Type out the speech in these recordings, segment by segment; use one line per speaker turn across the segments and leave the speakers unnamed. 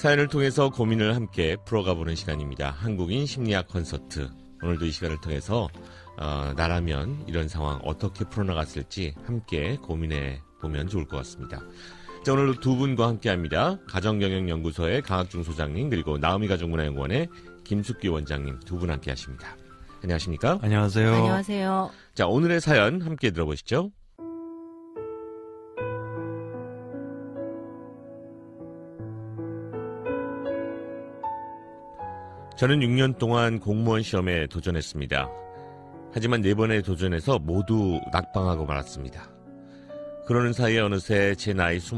사연을 통해서 고민을 함께 풀어가보는 시간입니다. 한국인 심리학 콘서트. 오늘도 이 시간을 통해서 나라면 이런 상황 어떻게 풀어나갔을지 함께 고민해보면 좋을 것 같습니다. 자, 오늘도 두 분과 함께합니다. 가정경영연구소의 강학중 소장님, 그리고 나우미 가족문화연구원의 김숙기 원장님 두 분 함께하십니다. 안녕하십니까?
안녕하세요.
안녕하세요.
자, 오늘의 사연 함께 들어보시죠. 저는 6년 동안 공무원 시험에 도전했습니다. 하지만 4번의 도전에서 모두 낙방하고 말았습니다. 그러는 사이에 어느새 제 나이 29.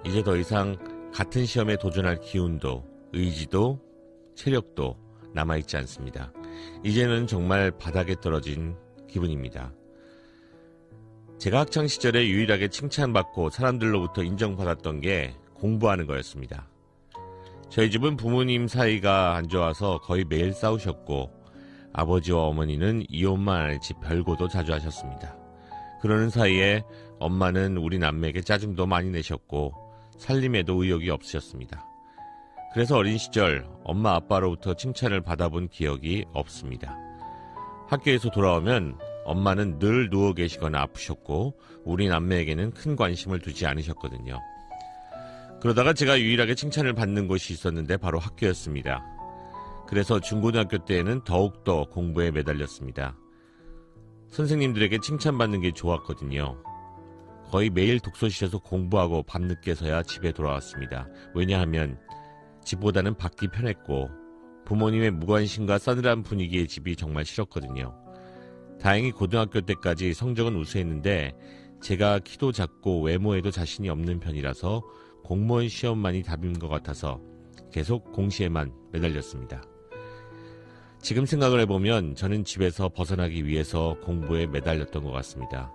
이제 더 이상 같은 시험에 도전할 기운도, 의지도, 체력도 남아있지 않습니다. 이제는 정말 바닥에 떨어진 기분입니다. 제가 학창시절에 유일하게 칭찬받고 사람들로부터 인정받았던 게 공부하는 거였습니다. 저희 집은 부모님 사이가 안 좋아서 거의 매일 싸우셨고 아버지와 어머니는 이혼만 아니지 별거도 자주 하셨습니다. 그러는 사이에 엄마는 우리 남매에게 짜증도 많이 내셨고 살림에도 의욕이 없으셨습니다. 그래서 어린 시절 엄마 아빠로부터 칭찬을 받아본 기억이 없습니다. 학교에서 돌아오면 엄마는 늘 누워 계시거나 아프셨고 우리 남매에게는 큰 관심을 두지 않으셨거든요. 그러다가 제가 유일하게 칭찬을 받는 곳이 있었는데 바로 학교였습니다. 그래서 중고등학교 때에는 더욱더 공부에 매달렸습니다. 선생님들에게 칭찬받는 게 좋았거든요. 거의 매일 독서실에서 공부하고 밤늦게서야 집에 돌아왔습니다. 왜냐하면 집보다는 밖이 편했고 부모님의 무관심과 싸늘한 분위기의 집이 정말 싫었거든요. 다행히 고등학교 때까지 성적은 우수했는데 제가 키도 작고 외모에도 자신이 없는 편이라서 공무원 시험만이 답인 것 같아서 계속 공시에만 매달렸습니다. 지금 생각을 해보면 저는 집에서 벗어나기 위해서 공부에 매달렸던 것 같습니다.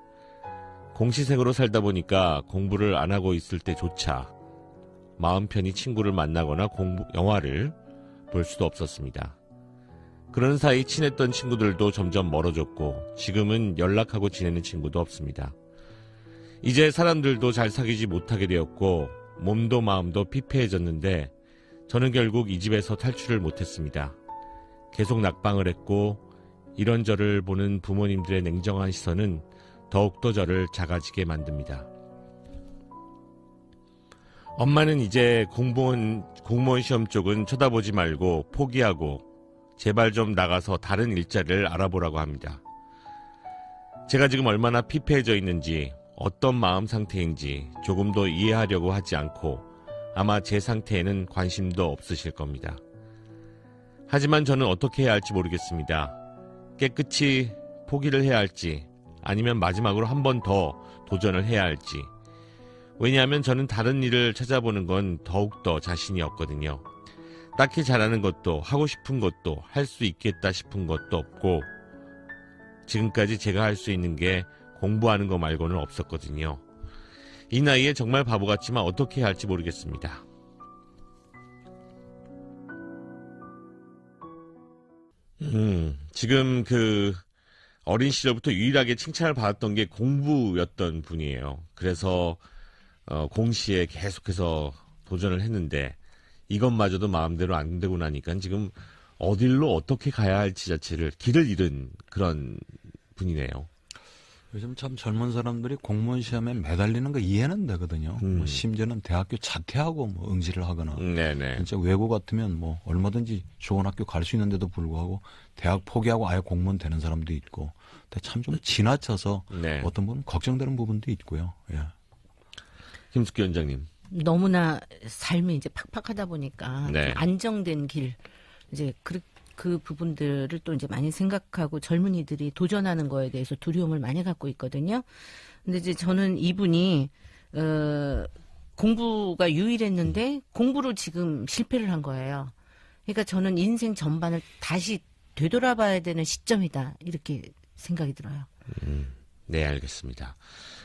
공시생으로 살다 보니까 공부를 안 하고 있을 때조차 마음 편히 친구를 만나거나 영화를 볼 수도 없었습니다. 그런 사이 친했던 친구들도 점점 멀어졌고 지금은 연락하고 지내는 친구도 없습니다. 이제 사람들도 잘 사귀지 못하게 되었고 몸도 마음도 피폐해졌는데 저는 결국 이 집에서 탈출을 못했습니다. 계속 낙방을 했고 이런 저를 보는 부모님들의 냉정한 시선은 더욱더 저를 작아지게 만듭니다. 엄마는 이제 공무원 시험 쪽은 쳐다보지 말고 포기하고 제발 좀 나가서 다른 일자리를 알아보라고 합니다. 제가 지금 얼마나 피폐해져 있는지 어떤 마음 상태인지 조금도 이해하려고 하지 않고 아마 제 상태에는 관심도 없으실 겁니다. 하지만 저는 어떻게 해야 할지 모르겠습니다. 깨끗이 포기를 해야 할지 아니면 마지막으로 한 번 더 도전을 해야 할지. 왜냐하면 저는 다른 일을 찾아보는 건 더욱더 자신이 없거든요. 딱히 잘하는 것도 하고 싶은 것도 할 수 있겠다 싶은 것도 없고 지금까지 제가 할 수 있는 게 공부하는 거 말고는 없었거든요. 이 나이에 정말 바보 같지만 어떻게 해야 할지 모르겠습니다. 지금 어린 시절부터 유일하게 칭찬을 받았던 게 공부였던 분이에요. 그래서 공시에 계속해서 도전을 했는데 이것마저도 마음대로 안 되고 나니까 지금 어딜로 어떻게 가야 할지 자체를 길을 잃은 그런 분이네요.
요즘 참 젊은 사람들이 공무원 시험에 매달리는 거 이해는 되거든요. 뭐 심지어는 대학교 자퇴하고 뭐 응시를 하거나. 네네. 진짜 외고 같으면 뭐 얼마든지 좋은 학교 갈 수 있는데도 불구하고 대학 포기하고 아예 공무원 되는 사람도 있고. 근데 참 좀 지나쳐서 네. 어떤 분은 걱정되는 부분도 있고요. 예.
김숙기 원장님.
너무나 삶이 이제 팍팍하다 보니까
네.
안정된 길 이제 그 부분들을 또 이제 많이 생각하고 젊은이들이 도전하는 거에 대해서 두려움을 많이 갖고 있거든요. 근데 이제 저는 이분이 공부가 유일했는데 공부로 지금 실패를 한 거예요. 그러니까 저는 인생 전반을 다시 되돌아봐야 되는 시점이다 이렇게 생각이 들어요.
네, 알겠습니다.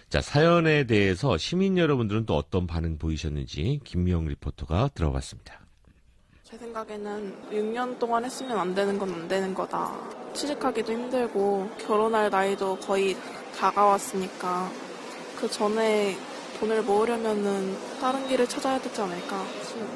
자, 사연에 대해서 시민 여러분들은 또 어떤 반응 보이셨는지 김미영 리포터가 들어봤습니다.
제 생각에는 6년 동안 했으면 안 되는 건 안 되는 거다. 취직하기도 힘들고 결혼할 나이도 거의 다가왔으니까 그 전에 돈을 모으려면은 다른 길을 찾아야 되지 않을까.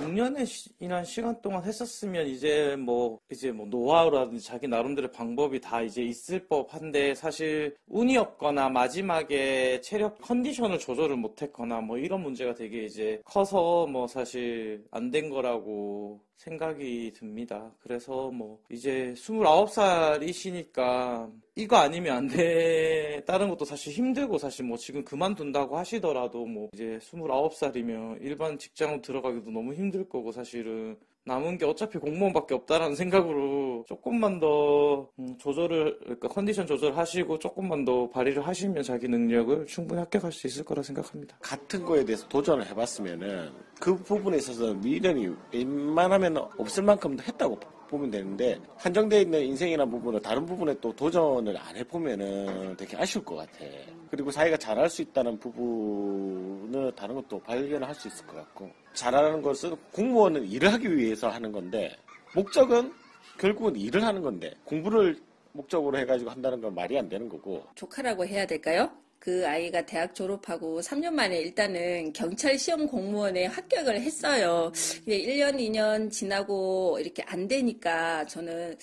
6년이나 시간 동안 했었으면 이제 뭐 노하우라든지 자기 나름대로의 방법이 다 이제 있을 법한데 사실 운이 없거나 마지막에 체력 컨디션을 조절을 못했거나 뭐 이런 문제가 되게 이제 커서 뭐 사실 안 된 거라고 생각이 듭니다. 그래서 뭐 이제 29살이시니까 이거 아니면 안 돼. 다른 것도 사실 힘들고 사실 뭐 지금 그만둔다고 하시더라도 뭐 이제 29살이면 일반 직장으로 들어가기도 너무 힘들 거고 사실은 남은 게 어차피 공무원밖에 없다라는 생각으로 조금만 더 그러니까 컨디션 조절하시고 조금만 더 발휘를 하시면 자기 능력을 충분히 합격할 수 있을 거라 생각합니다.
같은 거에 대해서 도전을 해봤으면은 그 부분에 있어서 미련이 웬만하면 없을 만큼 했다고 보면 되는데 한정되어 있는 인생이라는 부분을 다른 부분에 또 도전을 안 해보면은 되게 아쉬울 것 같아. 그리고 자기가 잘할 수 있다는 부분을 다른 것도 발견을 할 수 있을 것 같고 잘하는 것은 공무원은 일을 하기 위해서 하는 건데 목적은 결국은 일을 하는 건데 공부를 목적으로 해가지고 한다는 건 말이 안 되는 거고.
조카라고 해야 될까요? 그 아이가 대학 졸업하고 3년 만에 일단은 경찰 시험 공무원에 합격을 했어요. 근데 1년, 2년 지나고 이렇게 안 되니까 저는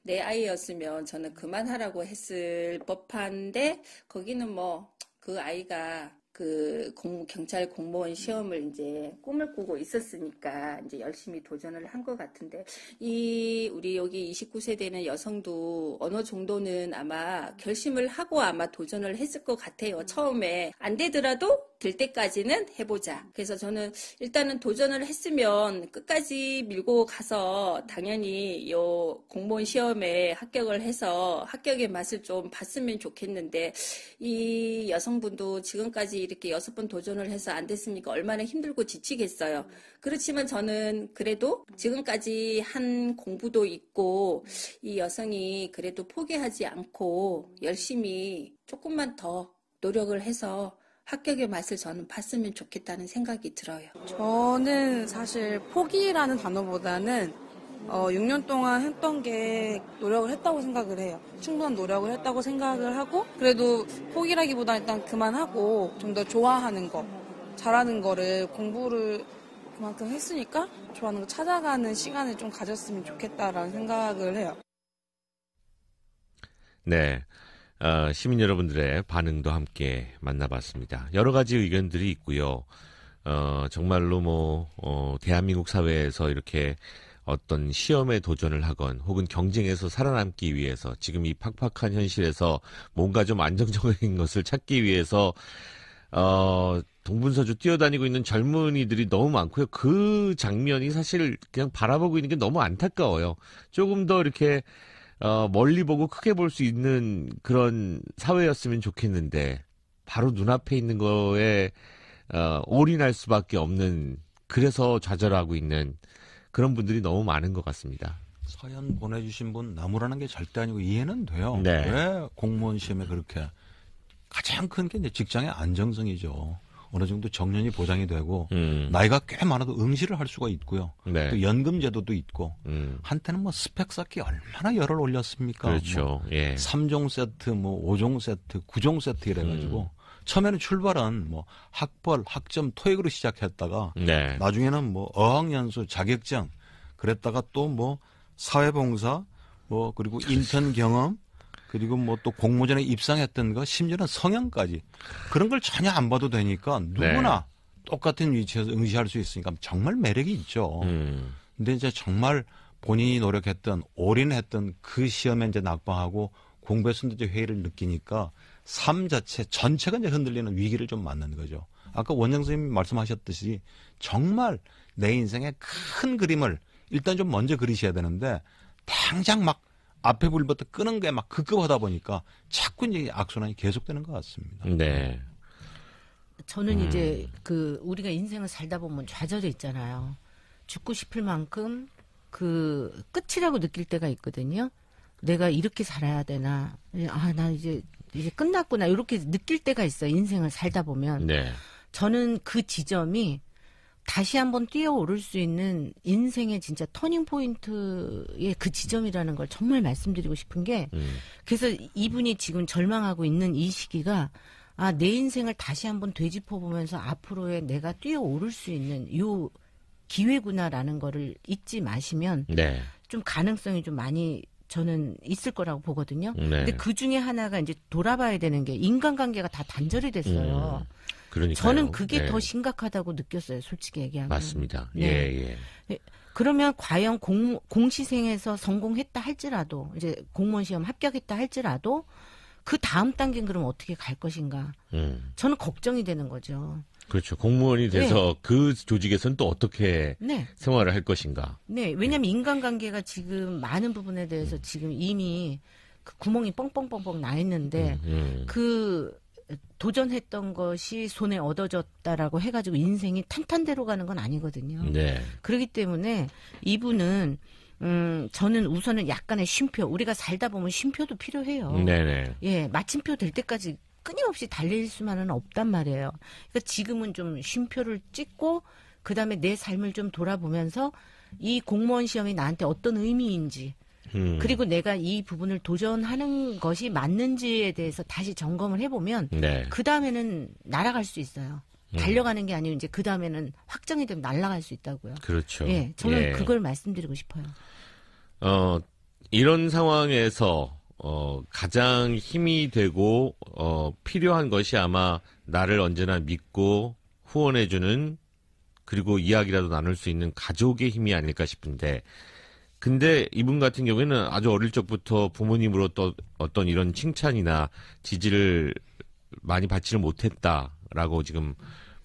내 아이였으면 저는 그만하라고 했을 법한데 거기는 뭐 그 아이가 그 경찰 공무원 시험을 이제 꿈을 꾸고 있었으니까 이제 열심히 도전을 한 것 같은데 우리 여기 29세 되는 여성도 어느 정도는 아마 결심을 하고 아마 도전을 했을 것 같아요. 처음에 안 되더라도 될 때까지는 해보자. 그래서 저는 일단은 도전을 했으면 끝까지 밀고 가서 당연히 요 공무원 시험에 합격을 해서 합격의 맛을 좀 봤으면 좋겠는데 이 여성분도 지금까지 이렇게 6번 도전을 해서 안 됐으니까 얼마나 힘들고 지치겠어요. 그렇지만 저는 그래도 지금까지 한 공부도 있고 이 여성이 그래도 포기하지 않고 열심히 조금만 더 노력을 해서 합격의 맛을 저는 봤으면 좋겠다는 생각이 들어요.
저는 사실 포기라는 단어보다는 6년 동안 했던 게 노력을 했다고 생각을 해요. 충분한 노력을 했다고 생각을 하고 그래도 포기라기보다 일단 그만하고 좀 더 좋아하는 거, 잘하는 거를 공부를 그만큼 했으니까 좋아하는 거 찾아가는 시간을 좀 가졌으면 좋겠다라는 생각을 해요.
네. 시민 여러분들의 반응도 함께 만나봤습니다. 여러 가지 의견들이 있고요. 정말로 대한민국 사회에서 이렇게 어떤 시험에 도전을 하건 혹은 경쟁에서 살아남기 위해서 지금 이 팍팍한 현실에서 뭔가 좀 안정적인 것을 찾기 위해서 동분서주 뛰어다니고 있는 젊은이들이 너무 많고요. 그 장면이 사실 그냥 바라보고 있는 게 너무 안타까워요. 조금 더 이렇게 멀리 보고 크게 볼 수 있는 그런 사회였으면 좋겠는데 바로 눈앞에 있는 거에 올인할 수밖에 없는, 그래서 좌절하고 있는 그런 분들이 너무 많은 것 같습니다.
사연 보내주신 분 나무라는 게 절대 아니고 이해는 돼요.
네.
왜 공무원 시험에 그렇게 가장 큰 게 이제 직장의 안정성이죠. 어느 정도 정년이 보장이 되고 나이가 꽤 많아도 응시를 할 수가 있고요.
네.
또 연금 제도도 있고 한때는 뭐 스펙 쌓기 얼마나 열을 올렸습니까?
그렇죠. 예.
3종 세트, 5종 세트, 9종 세트 이래가지고 처음에는 출발은 학벌, 학점, 토익으로 시작했다가
네.
나중에는 어학연수, 자격증 그랬다가 또 사회봉사, 그리고 인턴 경험, 그리고 또 공모전에 입상했던 거, 심지어는 성형까지 그런 걸 전혀 안 봐도 되니까 누구나 똑같은 위치에서 응시할 수 있으니까 정말 매력이 있죠. 근데 이제 정말 본인이 노력했던, 올인했던 그 시험에 이제 낙방하고 공부에서 이제 회의를 느끼니까 삶 자체 전체가 이제 흔들리는 위기를 좀 맞는 거죠. 아까 원장 선생님이 말씀하셨듯이 정말 내 인생의 큰 그림을 일단 좀 먼저 그리셔야 되는데 당장 막 앞에 불부터 끄는 게 막 급급하다 보니까 자꾸 이제 악순환이 계속되는 것 같습니다.
네.
저는 이제 우리가 인생을 살다 보면 좌절이 있잖아요. 죽고 싶을 만큼 그 끝이라고 느낄 때가 있거든요. 내가 이렇게 살아야 되나? 나 이제 끝났구나. 이렇게 느낄 때가 있어요. 인생을 살다 보면.
네.
저는 그 지점이 다시 한번 뛰어오를 수 있는 인생의 진짜 터닝 포인트의 그 지점이라는 걸 정말 말씀드리고 싶은 게, 그래서 이분이 지금 절망하고 있는 이 시기가 내 인생을 다시 한번 되짚어 보면서 앞으로의 내가 뛰어오를 수 있는 요 기회구나라는 거를 잊지 마시면
네.
좀 가능성이 좀 많이 저는 있을 거라고 보거든요.
네.
근데 그 중에 하나가 이제 돌아봐야 되는 게 인간관계가 다 단절이 됐어요.
그러니까요.
저는 그게
네.
더 심각하다고 느꼈어요. 솔직히 얘기하면.
맞습니다.
네.
예.
그러면 과연 공시생에서 성공했다 할지라도 이제 공무원 시험 합격했다 할지라도 그 다음 단계는 그럼 어떻게 갈 것인가? 저는 걱정이 되는 거죠.
그렇죠. 공무원이 돼서
네.
그 조직에서는 또 어떻게
네.
생활을 할 것인가?
네, 왜냐하면 인간관계가 지금 많은 부분에 대해서 지금 이미 그 구멍이 뻥뻥뻥뻥 나 있는데 그 도전했던 것이 손에 얻어졌다라고 해가지고 인생이 탄탄대로 가는 건 아니거든요.
네.
그렇기 때문에 이분은 저는 우선은 약간의 쉼표, 우리가 살다 보면 쉼표도 필요해요.
네네.
예, 마침표 될 때까지 끊임없이 달릴 수만은 없단 말이에요. 그러니까 지금은 좀 쉼표를 찍고 그다음에 내 삶을 좀 돌아보면서 이 공무원 시험이 나한테 어떤 의미인지 그리고 내가 이 부분을 도전하는 것이 맞는지에 대해서 다시 점검을 해보면
네.
그 다음에는 날아갈 수 있어요. 달려가는 게 아니고 이제 그 다음에는 확정이 되면 날아갈 수 있다고요.
그렇죠.
예, 저는
예.
그걸 말씀드리고 싶어요.
이런 상황에서 가장 힘이 되고 필요한 것이 아마 나를 언제나 믿고 후원해주는 그리고 이야기라도 나눌 수 있는 가족의 힘이 아닐까 싶은데 근데 이분 같은 경우에는 아주 어릴 적부터 부모님으로부터 어떤 이런 칭찬이나 지지를 많이 받지를 못했다라고 지금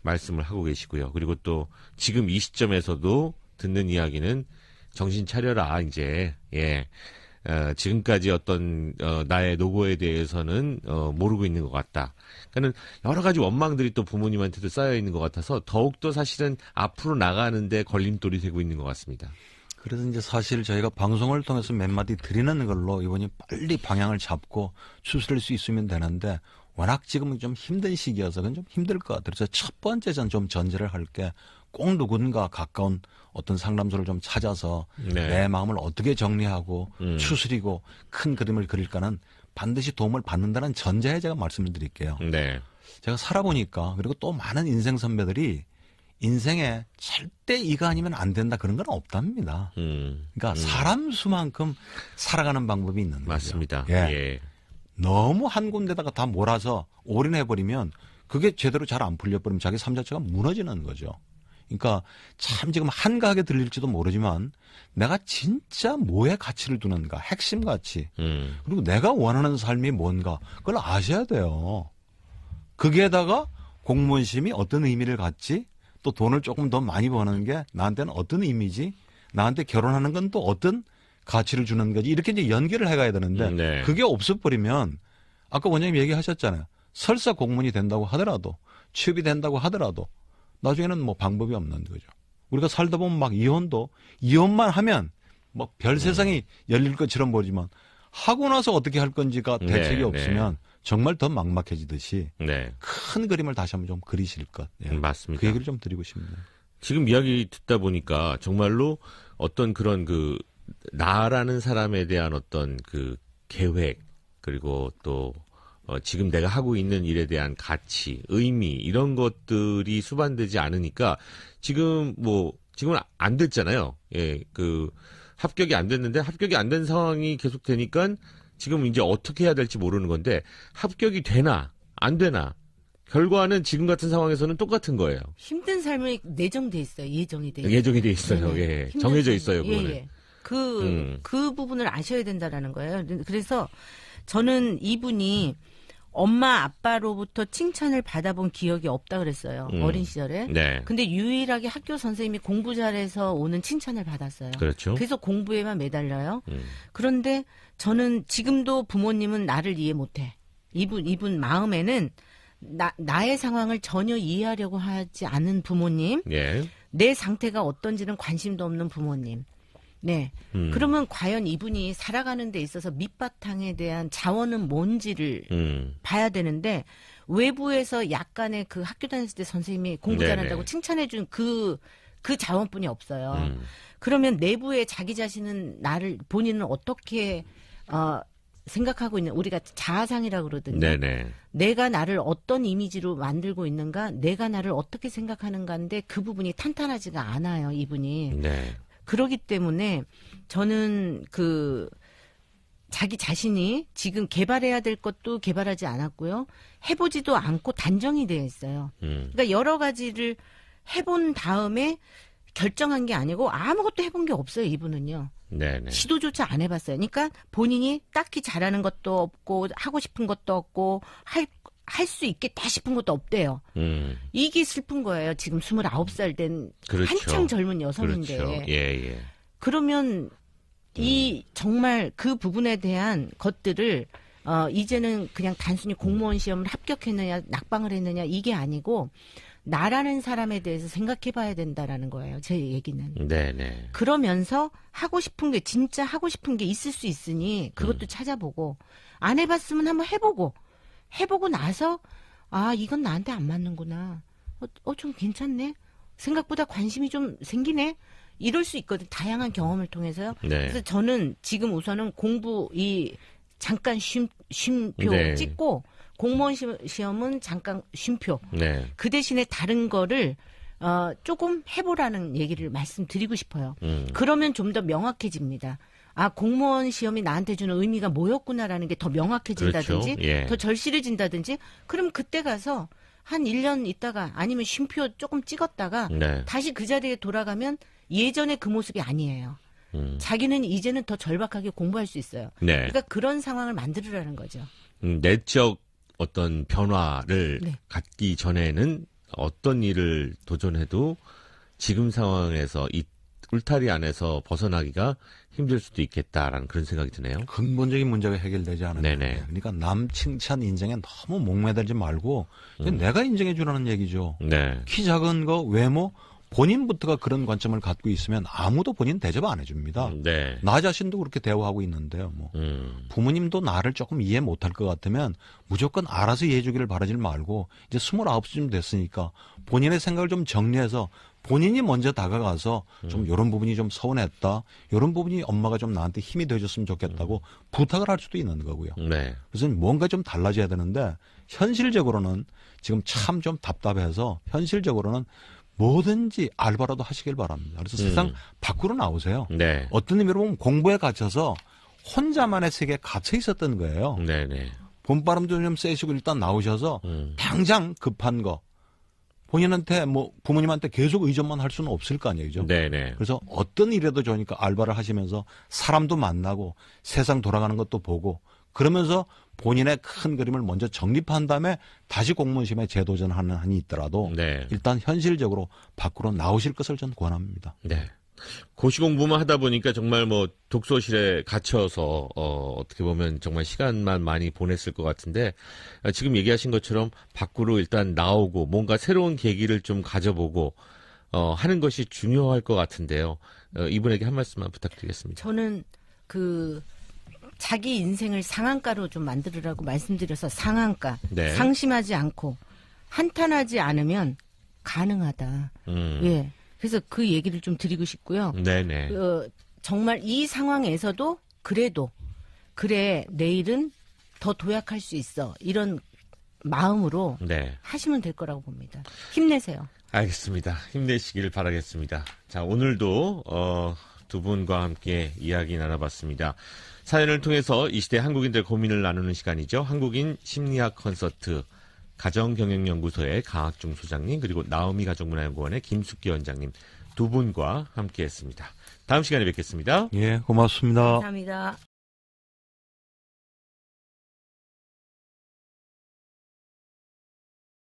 말씀을 하고 계시고요. 그리고 또 지금 이 시점에서도 듣는 이야기는 정신 차려라 이제 지금까지 어떤 나의 노고에 대해서는 모르고 있는 것 같다. 그러니까는 여러 가지 원망들이 또 부모님한테도 쌓여 있는 것 같아서 더욱더 사실은 앞으로 나가는데 걸림돌이 되고 있는 것 같습니다.
그래서 이제 사실 저희가 방송을 통해서 몇 마디 드리는 걸로 이번이 빨리 방향을 잡고 추스릴 수 있으면 되는데 워낙 지금은 좀 힘든 시기여서 그건 좀 힘들 것 같아요. 그래서 첫 번째 좀 전제를 할 게 꼭 누군가 가까운 어떤 상담소를 좀 찾아서
네.
내 마음을 어떻게 정리하고 추스리고 큰 그림을 그릴까는 반드시 도움을 받는다는 전제에 제가 말씀을 드릴게요.
네.
제가 살아보니까 그리고 또 많은 인생 선배들이 인생에 절대 이거 아니면 안 된다 그런 건 없답니다. 그러니까 사람 수만큼 살아가는 방법이 있는 거죠.
맞습니다.
예.
예.
너무 한 군데다가 다 몰아서 올인해버리면 그게 제대로 잘 안 풀려버리면 자기 삶 자체가 무너지는 거죠. 그러니까 참 지금 한가하게 들릴지도 모르지만 내가 진짜 뭐에 가치를 두는가 핵심 가치 그리고 내가 원하는 삶이 뭔가 그걸 아셔야 돼요. 거기에다가 공무원 시험이 어떤 의미를 갖지 또 돈을 조금 더 많이 버는 게 나한테는 어떤 의미지 나한테 결혼하는 건 또 어떤 가치를 주는 거지 이렇게 이제 연결을 해가야 되는데
네.
그게 없어버리면 아까 원장님 얘기하셨잖아요. 설사 공무원이 된다고 하더라도 취업이 된다고 하더라도 나중에는 뭐 방법이 없는 거죠. 우리가 살다 보면 막 이혼만 하면 뭐 별 세상이 열릴 것처럼 보이지만 하고 나서 어떻게 할 건지가 대책이 없으면 정말 더 막막해지듯이 큰 그림을 다시 한번 좀 그리실 것. 예.
맞습니다.
그 얘기를 좀 드리고 싶네요.
지금 이야기 듣다 보니까 정말로 어떤 그런 그 나라는 사람에 대한 어떤 그 계획 그리고 또 지금 내가 하고 있는 일에 대한 가치, 의미 이런 것들이 수반되지 않으니까 지금은 안 됐잖아요. 예, 그 합격이 안 됐는데 합격이 안 된 상황이 계속 되니까 지금 이제 어떻게 해야 될지 모르는 건데 합격이 되나 안 되나 결과는 지금 같은 상황에서는 똑같은 거예요.
힘든 삶이 내정돼 있어요. 예정이 돼 있어요.
예정이 돼 있어요. 예, 정해져 있어요. 그거는.
예. 그 부분을 아셔야 된다라는 거예요. 그래서 저는 이분이 엄마 아빠로부터 칭찬을 받아본 기억이 없다 그랬어요. 어린 시절에.
네.
근데 유일하게 학교 선생님이 공부 잘해서 오는 칭찬을 받았어요.
그렇죠.
그래서 공부에만 매달려요. 그런데 저는 지금도 부모님은 나를 이해 못해. 이분 마음에는 나의 상황을 전혀 이해하려고 하지 않은 부모님.
예.
내 상태가 어떤지는 관심도 없는 부모님. 네. 그러면 과연 이분이 살아가는 데 있어서 밑바탕에 대한 자원은 뭔지를 봐야 되는데 외부에서 약간의 그 학교 다녔을 때 선생님이 공부 잘한다고 칭찬해준 그 자원뿐이 없어요. 그러면 내부에 자기 자신은 본인은 어떻게 생각하고 있는 우리가 자아상이라고 그러거든요.
네네.
내가 나를 어떤 이미지로 만들고 있는가, 내가 나를 어떻게 생각하는가인데 그 부분이 탄탄하지가 않아요, 이분이.
네.
그러기 때문에 저는 자기 자신이 지금 개발해야 될 것도 개발하지 않았고요. 해보지도 않고 단정이 되어 있어요. 그러니까 여러 가지를 해본 다음에 결정한 게 아니고 아무것도 해본 게 없어요, 이분은요.
네네.
시도조차 안 해봤어요. 그러니까 본인이 딱히 잘하는 것도 없고 하고 싶은 것도 없고 할 수 있겠다 싶은 것도 없대요. 이게 슬픈 거예요. 지금 29살 된
그렇죠.
한창 젊은 여성인데.
그렇죠. 예.
그러면 이 정말 그 부분에 대한 것들을 이제는 그냥 단순히 공무원 시험을 합격했느냐 낙방을 했느냐 이게 아니고 나라는 사람에 대해서 생각해 봐야 된다라는 거예요. 제 얘기는.
네네.
그러면서 하고 싶은 게 진짜 하고 싶은 게 있을 수 있으니 그것도 찾아보고 안 해봤으면 한번 해보고 나서 아 이건 나한테 안 맞는구나. 좀 괜찮네. 생각보다 관심이 좀 생기네. 이럴 수 있거든. 다양한 경험을 통해서요.
네.
그래서 저는 지금 우선은 잠깐 쉼표
네.
찍고 공무원 시험은 잠깐 쉼표.
네.
그 대신에 다른 거를 조금 해보라는 얘기를 말씀드리고 싶어요. 그러면 좀 더 명확해집니다. 아, 공무원 시험이 나한테 주는 의미가 뭐였구나라는 게 더 명확해진다든지,
그렇죠. 예.
더 절실해진다든지, 그럼 그때 가서 한 1년 있다가 아니면 쉼표 조금 찍었다가
네.
다시 그 자리에 돌아가면 예전의 그 모습이 아니에요. 자기는 이제는 더 절박하게 공부할 수 있어요.
네.
그러니까 그런 상황을 만들으라는 거죠.
내적 어떤 변화를
네.
갖기 전에는 어떤 일을 도전해도 지금 상황에서 이 울타리 안에서 벗어나기가 힘들 수도 있겠다라는 그런 생각이 드네요.
근본적인 문제가 해결되지 않은
네네.
건데. 그러니까 남 칭찬 인정에 너무 목매달지 말고 내가 인정해 주라는 얘기죠.
네.
키 작은 거, 외모, 본인부터가 그런 관점을 갖고 있으면 아무도 본인 대접 안 해줍니다.
네.
나 자신도 그렇게 대우하고 있는데요. 뭐 부모님도 나를 조금 이해 못할 것 같으면 무조건 알아서 이해해 주기를 바라지 말고 이제 29쯤 됐으니까 본인의 생각을 좀 정리해서 본인이 먼저 다가가서 좀 이런 부분이 좀 서운했다. 이런 부분이 엄마가 좀 나한테 힘이 되어줬으면 좋겠다고 부탁을 할 수도 있는 거고요.
네.
그래서 뭔가 좀 달라져야 되는데 현실적으로는 지금 참 좀 답답해서 현실적으로는 뭐든지 알바라도 하시길 바랍니다. 그래서 세상 밖으로 나오세요.
네.
어떤 의미로 보면 공부에 갇혀서 혼자만의 세계에 갇혀 있었던 거예요.
네네.
봄바람도 좀 쐬시고 일단 나오셔서 당장 급한 거 본인한테 뭐 부모님한테 계속 의존만 할 수는 없을 거 아니에요. 그죠?
네네.
그래서 어떤 일에도 좋으니까 알바를 하시면서 사람도 만나고 세상 돌아가는 것도 보고 그러면서 본인의 큰 그림을 먼저 정립한 다음에 다시 공무원 시험에 재도전하는 한이 있더라도
네.
일단 현실적으로 밖으로 나오실 것을 저는 권합니다.
네. 고시 공부만 하다 보니까 정말 뭐 독서실에 갇혀서 어떻게 보면 정말 시간만 많이 보냈을 것 같은데 지금 얘기하신 것처럼 밖으로 일단 나오고 뭔가 새로운 계기를 좀 가져보고 하는 것이 중요할 것 같은데요. 이분에게 한 말씀만 부탁드리겠습니다.
저는 자기 인생을 상한가로 좀 만들으라고 말씀드려서 상한가.
네.
상심하지 않고 한탄하지 않으면 가능하다. 예. 그래서 그 얘기를 좀 드리고 싶고요.
네네.
정말 이 상황에서도 그래 내일은 더 도약할 수 있어. 이런 마음으로
네.
하시면 될 거라고 봅니다. 힘내세요.
알겠습니다. 힘내시길 바라겠습니다. 자, 오늘도 두 분과 함께 이야기 나눠봤습니다. 사연을 통해서 이 시대 한국인들 고민을 나누는 시간이죠. 한국인 심리학 콘서트 가정경영연구소의 강학중 소장님 그리고 나오미 가족문화연구원의 김숙기 원장님 두 분과 함께했습니다. 다음 시간에 뵙겠습니다.
예, 고맙습니다.
감사합니다.